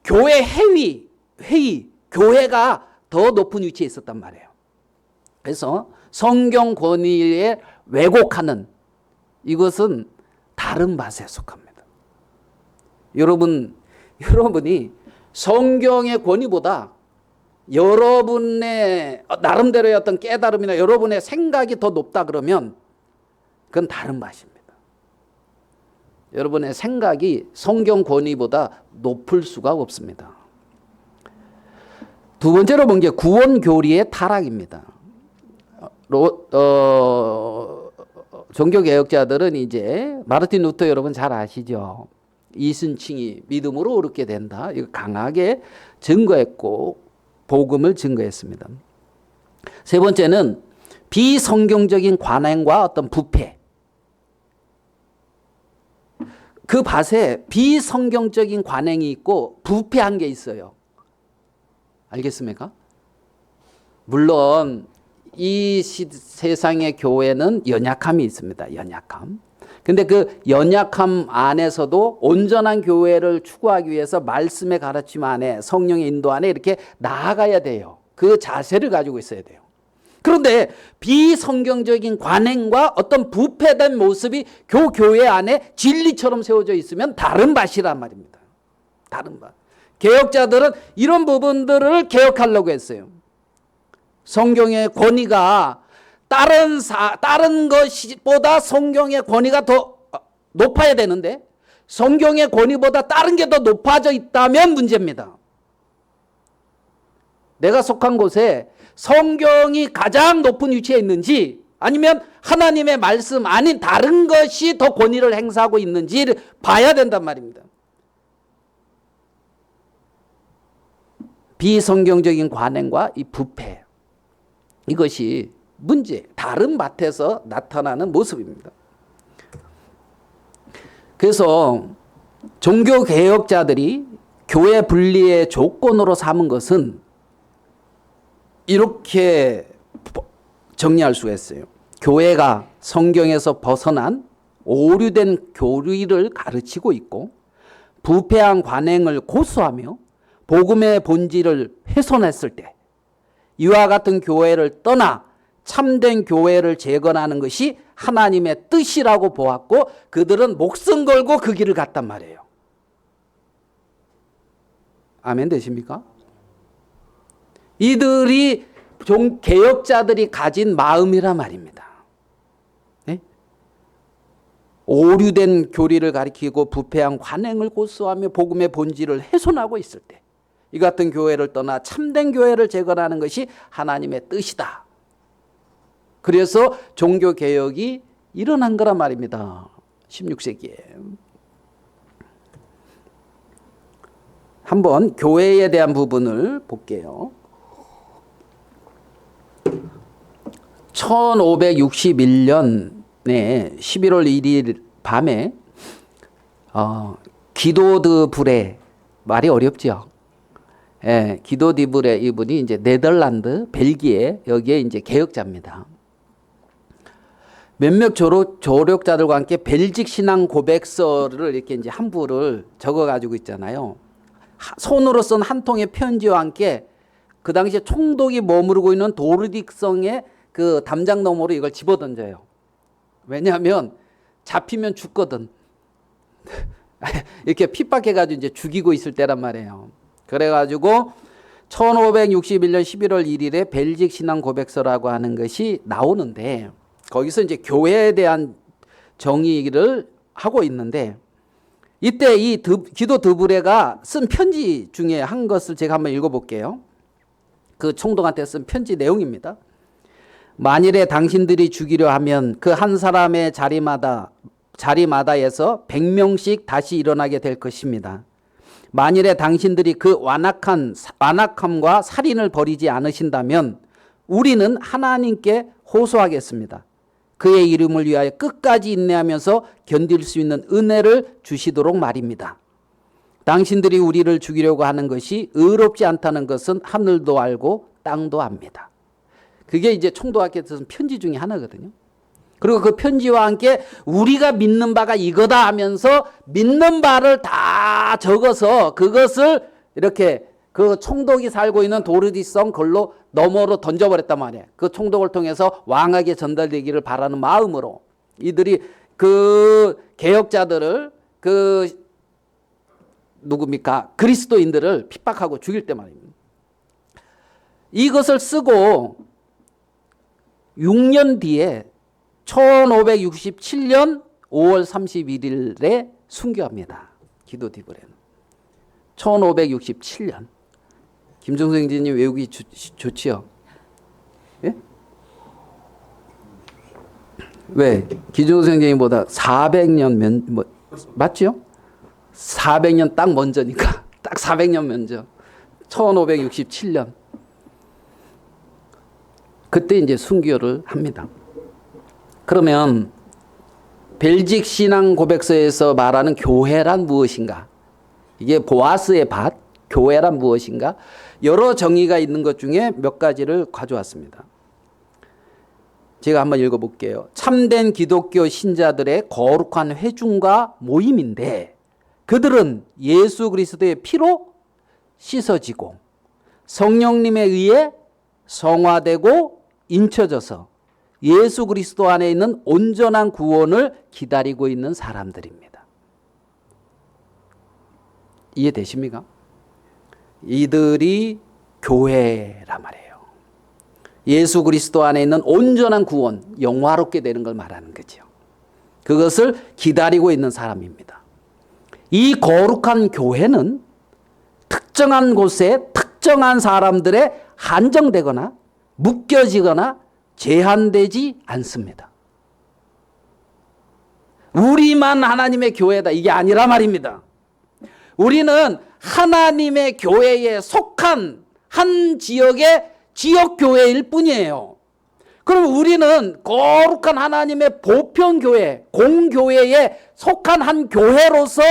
교회 회의, 교회가 더 높은 위치에 있었단 말이에요. 그래서 성경 권위에 왜곡하는 이것은 다른 밭에 속합니다. 여러분이 성경의 권위보다 여러분의 나름대로의 어떤 깨달음이나 여러분의 생각이 더 높다 그러면 그건 다른 밭입니다. 여러분의 생각이 성경 권위보다 높을 수가 없습니다. 두 번째로 본 게 구원 교리의 타락입니다. 종교 개혁자들은 이제 마르틴 루터 여러분 잘 아시죠? 이순칭이 믿음으로 옳게 된다. 이거 강하게 증거했고 복음을 증거했습니다. 세 번째는 비성경적인 관행과 어떤 부패. 그 밭에 비성경적인 관행이 있고 부패한 게 있어요. 알겠습니까? 물론 이 세상의 교회는 연약함이 있습니다. 연약함. 근데 그 연약함 안에서도 온전한 교회를 추구하기 위해서 말씀의 가르침 안에 성령의 인도 안에 이렇게 나아가야 돼요. 그 자세를 가지고 있어야 돼요. 그런데 비성경적인 관행과 어떤 부패된 모습이 교회 안에 진리처럼 세워져 있으면 다른 밭이란 말입니다. 다른 바. 개혁자들은 이런 부분들을 개혁하려고 했어요. 성경의 권위가 다른 것보다 성경의 권위가 더 높아야 되는데 성경의 권위보다 다른 게 더 높아져 있다면 문제입니다. 내가 속한 곳에 성경이 가장 높은 위치에 있는지 아니면 하나님의 말씀 아닌 다른 것이 더 권위를 행사하고 있는지를 봐야 된단 말입니다. 비성경적인 관행과 이 부패, 이것이 문제, 다른 밭에서 나타나는 모습입니다. 그래서 종교개혁자들이 교회 분리의 조건으로 삼은 것은 이렇게 정리할 수가 있어요. 교회가 성경에서 벗어난 오류된 교리를 가르치고 있고 부패한 관행을 고수하며 복음의 본질을 훼손했을 때 이와 같은 교회를 떠나 참된 교회를 재건하는 것이 하나님의 뜻이라고 보았고 그들은 목숨 걸고 그 길을 갔단 말이에요. 아멘 되십니까? 이들이 개혁자들이 가진 마음이란 말입니다. 네? 오류된 교리를 가리키고 부패한 관행을 고수하며 복음의 본질을 훼손하고 있을 때 이 같은 교회를 떠나 참된 교회를 재건하는 것이 하나님의 뜻이다. 그래서 종교개혁이 일어난 거란 말입니다. 16세기에. 한번 교회에 대한 부분을 볼게요. 1561년에 11월 1일 밤에 기도 드 브레, 말이 어렵죠. 예, 기도 디 브레 이분이 이제 네덜란드, 벨기에 여기에 이제 개혁자입니다. 몇몇 조력자들과 함께 벨직 신앙 고백서를 이렇게 이제 한 부를 적어 가지고 있잖아요. 손으로 쓴 한 통의 편지와 함께 그 당시에 총독이 머무르고 있는 도르딕성의 그 담장 너머로 이걸 집어던져요. 왜냐하면 잡히면 죽거든. 이렇게 핍박해가지고 이제 죽이고 있을 때란 말이에요. 그래가지고 1561년 11월 1일에 벨직 신앙 고백서라고 하는 것이 나오는데 거기서 이제 교회에 대한 정의를 하고 있는데 이때 이 기도 드브레가 쓴 편지 중에 한 것을 제가 한번 읽어볼게요. 그 총독한테 쓴 편지 내용입니다. 만일에 당신들이 죽이려 하면 그 한 사람의 자리마다에서 100명씩 다시 일어나게 될 것입니다. 만일에 당신들이 그 완악함과 살인을 버리지 않으신다면 우리는 하나님께 호소하겠습니다. 그의 이름을 위하여 끝까지 인내하면서 견딜 수 있는 은혜를 주시도록 말입니다. 당신들이 우리를 죽이려고 하는 것이 의롭지 않다는 것은 하늘도 알고 땅도 압니다. 그게 이제 총독한테 쓴 편지 중에 하나거든요. 그리고 그 편지와 함께 우리가 믿는 바가 이거다 하면서 믿는 바를 다 적어서 그것을 이렇게 그 총독이 살고 있는 도르디성 걸로 너머로 던져버렸단 말이에요. 그 총독을 통해서 왕에게 전달되기를 바라는 마음으로 이들이 그 개혁자들을 누굽니까? 그리스도인들을 핍박하고 죽일 때 말입니다. 이것을 쓰고 6년 뒤에 1567년 5월 31일에 순교합니다. 기도 디브레는. 1567년. 김종성 형제님 외우기 좋지요? 예? 왜? 김종성 형제님보다 400년 맞죠? 400년 딱 먼저니까. 딱 400년 먼저. 1567년. 그때 이제 순교를 합니다. 그러면 벨직 신앙 고백서에서 말하는 교회란 무엇인가? 이게 보아스의 밭, 교회란 무엇인가? 여러 정의가 있는 것 중에 몇 가지를 가져왔습니다. 제가 한번 읽어볼게요. 참된 기독교 신자들의 거룩한 회중과 모임인데 그들은 예수 그리스도의 피로 씻어지고 성령님에 의해 성화되고 인쳐져서 예수 그리스도 안에 있는 온전한 구원을 기다리고 있는 사람들입니다. 이해되십니까? 이들이 교회란 말이에요. 예수 그리스도 안에 있는 온전한 구원, 영화롭게 되는 걸 말하는 거죠. 그것을 기다리고 있는 사람입니다. 이 거룩한 교회는 특정한 곳에 특정한 사람들에 한정되거나 묶여지거나 제한되지 않습니다. 우리만 하나님의 교회다 이게 아니라 말입니다. 우리는 하나님의 교회에 속한 한 지역의 지역교회일 뿐이에요. 그럼 우리는 거룩한 하나님의 보편교회, 공교회에 속한 한 교회로서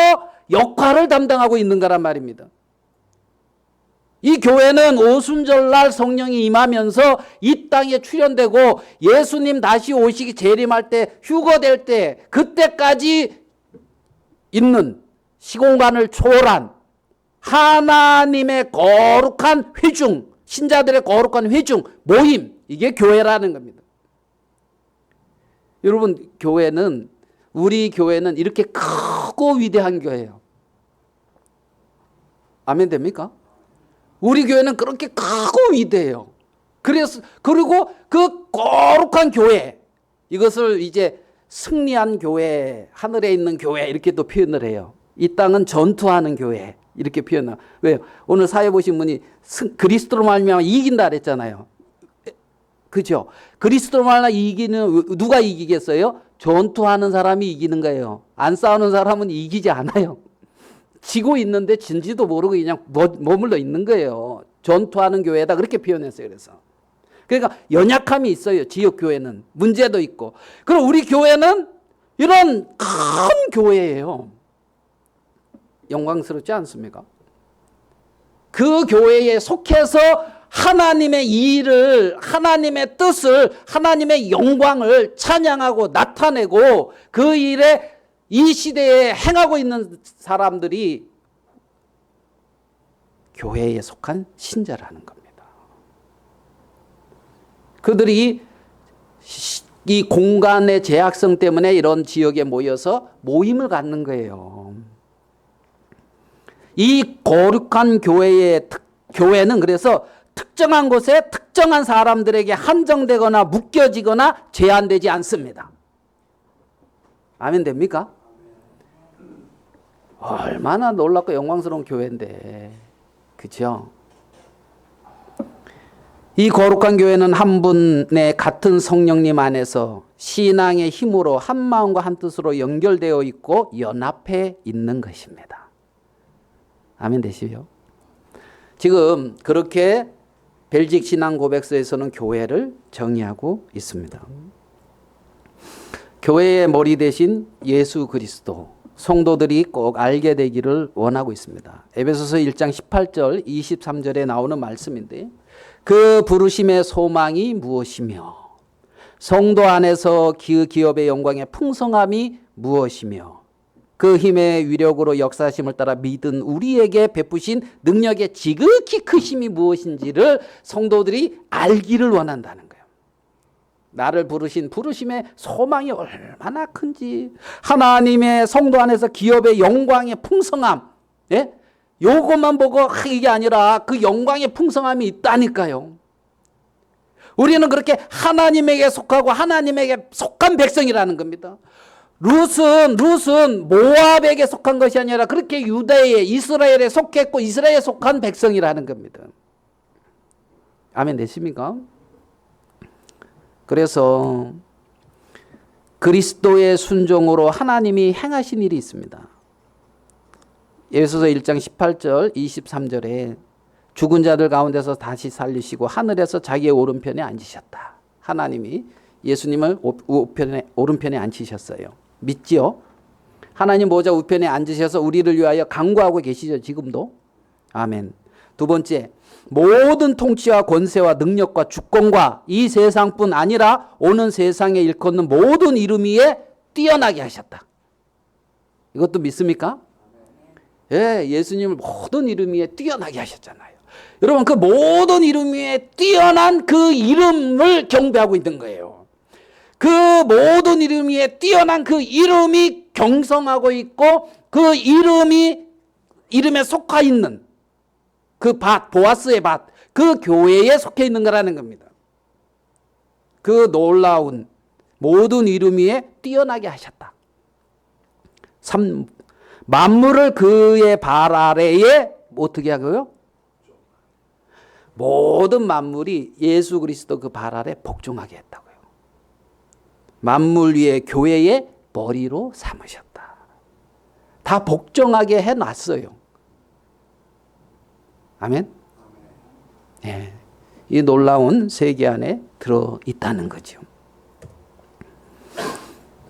역할을 담당하고 있는 거란 말입니다. 이 교회는 오순절날 성령이 임하면서 이 땅에 출현되고 예수님 다시 오시기 재림할 때 휴거될 때 그때까지 있는 시공간을 초월한 하나님의 거룩한 회중, 신자들의 거룩한 회중, 모임, 이게 교회라는 겁니다. 여러분, 교회는, 우리 교회는 이렇게 크고 위대한 교회예요. 아멘 됩니까? 우리 교회는 그렇게 크고 위대해요. 그리고 그 거룩한 교회, 이것을 이제 승리한 교회, 하늘에 있는 교회 이렇게 또 표현을 해요. 이 땅은 전투하는 교회 이렇게 표현해요. 왜요? 오늘 사회 보신 분이 그리스도로 말미암아 이긴다 그랬잖아요. 그죠? 그리스도로 말미암아 이기는, 누가 이기겠어요? 전투하는 사람이 이기는 거예요. 안 싸우는 사람은 이기지 않아요. 지고 있는데 진지도 모르고 그냥 머물러 있는 거예요. 전투하는 교회다 그렇게 표현했어요. 그러니까 연약함이 있어요. 지역교회는 문제도 있고. 그럼 우리 교회는 이런 큰 교회예요. 영광스럽지 않습니까? 그 교회에 속해서 하나님의 일을, 하나님의 뜻을, 하나님의 영광을 찬양하고 나타내고 그 일에 이 시대에 행하고 있는 사람들이 교회에 속한 신자라는 겁니다. 그들이 이 공간의 제약성 때문에 이런 지역에 모여서 모임을 갖는 거예요. 이 거룩한 교회는 그래서 특정한 곳에 특정한 사람들에게 한정되거나 묶여지거나 제한되지 않습니다. 아멘 됩니까? 얼마나 놀랍고 영광스러운 교회인데, 그렇죠? 이 거룩한 교회는 한 분의 같은 성령님 안에서 신앙의 힘으로 한 마음과 한 뜻으로 연결되어 있고 연합해 있는 것입니다. 아멘 되시죠? 지금 그렇게 벨직 신앙 고백서에서는 교회를 정의하고 있습니다. 교회의 머리 대신 예수 그리스도, 성도들이 꼭 알게 되기를 원하고 있습니다. 에베소서 1장 18절 23절에 나오는 말씀인데, 그 부르심의 소망이 무엇이며 성도 안에서 그 기업의 영광의 풍성함이 무엇이며 그 힘의 위력으로 역사하심을 따라 믿은 우리에게 베푸신 능력의 지극히 크심이 무엇인지를 성도들이 알기를 원한다는 거예요. 나를 부르신 부르심의 소망이 얼마나 큰지, 하나님의 성도 안에서 기업의 영광의 풍성함, 예? 요것만 보고 이게 아니라 그 영광의 풍성함이 있다니까요. 우리는 그렇게 하나님에게 속하고 하나님에게 속한 백성이라는 겁니다. 룻은 모압에게 속한 것이 아니라 그렇게 유대에, 이스라엘에 속했고 이스라엘에 속한 백성이라는 겁니다. 아멘 되십니까? 그래서 그리스도의 순종으로 하나님이 행하신 일이 있습니다. 에베소서 1장 18절 23절에 죽은 자들 가운데서 다시 살리시고 하늘에서 자기의 오른편에 앉으셨다. 하나님이 예수님을 오른편에 앉히셨어요. 믿지요? 하나님 보좌 우편에 앉으셔서 우리를 위하여 간구하고 계시죠. 지금도. 아멘. 두 번째, 모든 통치와 권세와 능력과 주권과 이 세상뿐 아니라 오는 세상에 일컫는 모든 이름 위에 뛰어나게 하셨다. 이것도 믿습니까? 예, 예수님을 모든 이름 위에 뛰어나게 하셨잖아요. 여러분, 그 모든 이름 위에 뛰어난 그 이름을 경배하고 있는 거예요. 그 모든 이름 위에 뛰어난 그 이름이 경성하고 있고 그 이름이 이름에 속하 있는 그 밭, 보아스의 밭, 그 교회에 속해 있는 거라는 겁니다. 그 놀라운 모든 이름 위에 뛰어나게 하셨다. 만물을 그의 발 아래에 어떻게 하고요? 모든 만물이 예수 그리스도 그 발 아래 복종하게 했다고요. 만물 위에 교회의 머리로 삼으셨다. 다 복종하게 해놨어요. 아멘. 네. 이 놀라운 세계 안에 들어 있다는 거죠.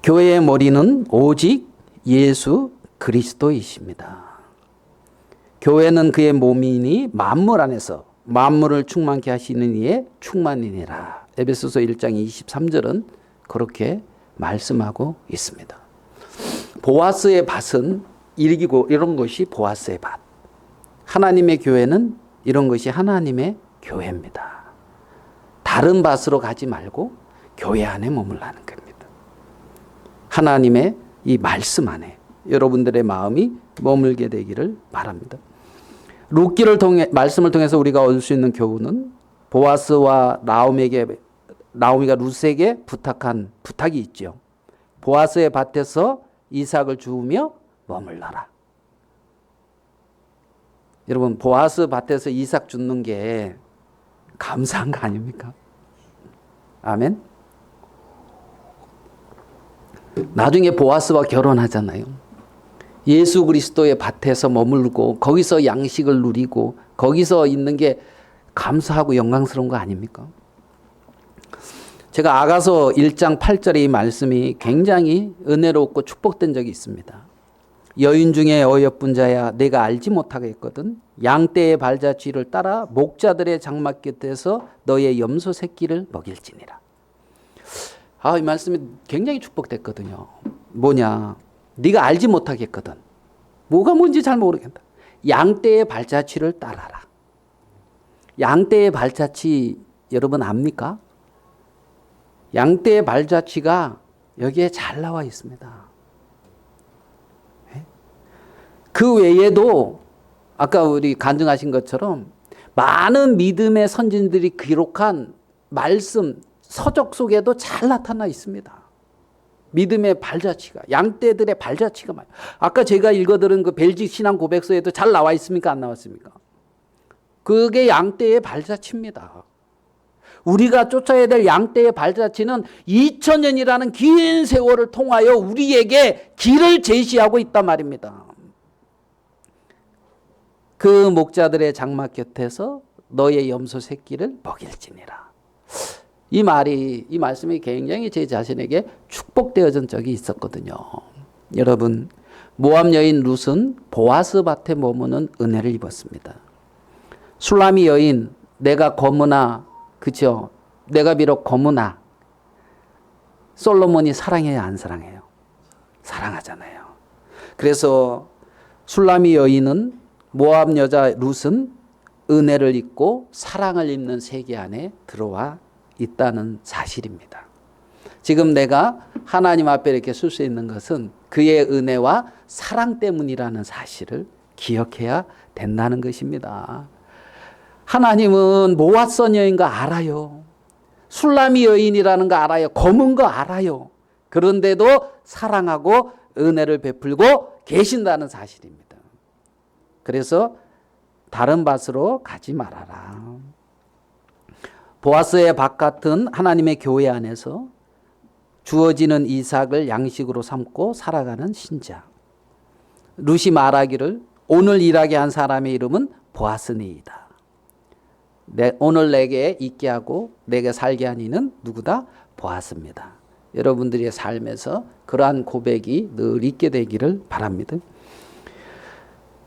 교회의 머리는 오직 예수 그리스도이십니다. 교회는 그의 몸이니 만물 안에서 만물을 충만케 하시는 이의 충만이니라. 에베소서 1장 23절은 그렇게 말씀하고 있습니다. 보아스의 밭은 이런 것이 보아스의 밭. 하나님의 교회는 이런 것이 하나님의 교회입니다. 다른 밭으로 가지 말고 교회 안에 머물라는 겁니다. 하나님의 이 말씀 안에 여러분들의 마음이 머물게 되기를 바랍니다. 룻기를 통해 말씀을 통해서 우리가 얻을 수 있는 교훈은 보아스와 나오미가 룻에게 부탁한 부탁이 있죠. 보아스의 밭에서 이삭을 주우며 머물러라. 여러분, 보아스 밭에서 이삭 줍는 게 감사한 거 아닙니까? 아멘. 나중에 보아스와 결혼하잖아요. 예수 그리스도의 밭에서 머물고 거기서 양식을 누리고 거기서 있는 게 감사하고 영광스러운 거 아닙니까? 제가 아가서 1장 8절의 이 말씀이 굉장히 은혜롭고 축복된 적이 있습니다. 여인 중에 어여쁜 자야 내가 알지 못하겠거든 양떼의 발자취를 따라 목자들의 장막 곁에서 너의 염소 새끼를 먹일지니라. 이 말씀이 굉장히 축복됐거든요. 뭐냐? 네가 알지 못하겠거든. 뭐가 뭔지 잘 모르겠다. 양떼의 발자취를 따라라. 양떼의 발자취 여러분 압니까? 양떼의 발자취가 여기에 잘 나와 있습니다. 그 외에도 아까 우리 간증하신 것처럼 많은 믿음의 선진들이 기록한 말씀, 서적 속에도 잘 나타나 있습니다. 믿음의 발자취가, 양떼들의 발자취가 많아요. 아까 제가 읽어드린 그 벨직 신앙 고백서에도 잘 나와 있습니까? 안 나왔습니까? 그게 양떼의 발자취입니다. 우리가 쫓아야 될 양떼의 발자취는 2000년이라는 긴 세월을 통하여 우리에게 길을 제시하고 있단 말입니다. 그 목자들의 장막 곁에서 너의 염소 새끼를 먹일지니라. 이 말씀이 굉장히 제 자신에게 축복되어진 적이 있었거든요. 여러분, 모압 여인 룻은 보아스 밭에 머무는 은혜를 입었습니다. 술라미 여인, 내가 거무나, 그죠? 내가 비록 거무나, 솔로몬이 사랑해요, 안 사랑해요? 사랑하잖아요. 그래서 술라미 여인은 모압 여자 룻은 은혜를 입고 사랑을 입는 세계 안에 들어와 있다는 사실입니다. 지금 내가 하나님 앞에 이렇게 설 수 있는 것은 그의 은혜와 사랑 때문이라는 사실을 기억해야 된다는 것입니다. 하나님은 모압선 여인 거 알아요. 술라미 여인이라는 거 알아요. 검은 거 알아요. 그런데도 사랑하고 은혜를 베풀고 계신다는 사실입니다. 그래서 다른 밭으로 가지 말아라. 보아스의 밭 같은 하나님의 교회 안에서 주어지는 이삭을 양식으로 삼고 살아가는 신자. 룻이 말하기를 오늘 일하게 한 사람의 이름은 보아스니이다. 오늘 내게 있게 하고 내게 살게 한 이는 누구다? 보아스입니다. 여러분들의 삶에서 그러한 고백이 늘 있게 되기를 바랍니다.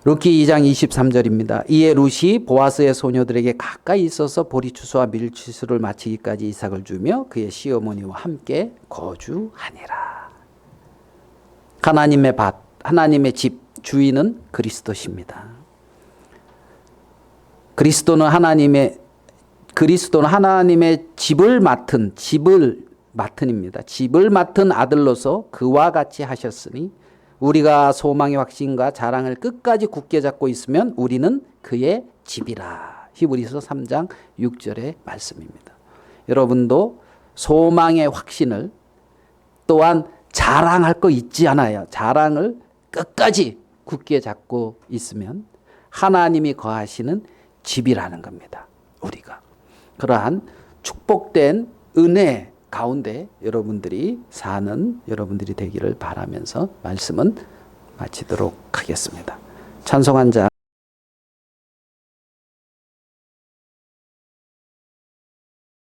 룻기 2장 23절입니다. 이에 룻이 보아스의 소녀들에게 가까이 있어서 보리추수와 밀추수를 마치기까지 이삭을 주며 그의 시어머니와 함께 거주하니라. 하나님의 밭, 하나님의 집 주인은 그리스도십니다. 그리스도는 하나님의 집을 맡은입니다. 집을 맡은 아들로서 그와 같이 하셨으니 우리가 소망의 확신과 자랑을 끝까지 굳게 잡고 있으면 우리는 그의 집이라. 히브리서 3장 6절의 말씀입니다. 여러분도 소망의 확신을 또한 자랑할 거 있지 않아요. 자랑을 끝까지 굳게 잡고 있으면 하나님이 거하시는 집이라는 겁니다. 우리가. 그러한 축복된 은혜 가운데 여러분들이 사는 여러분들이 되기를 바라면서 말씀은 마치도록 하겠습니다. 찬송 한 장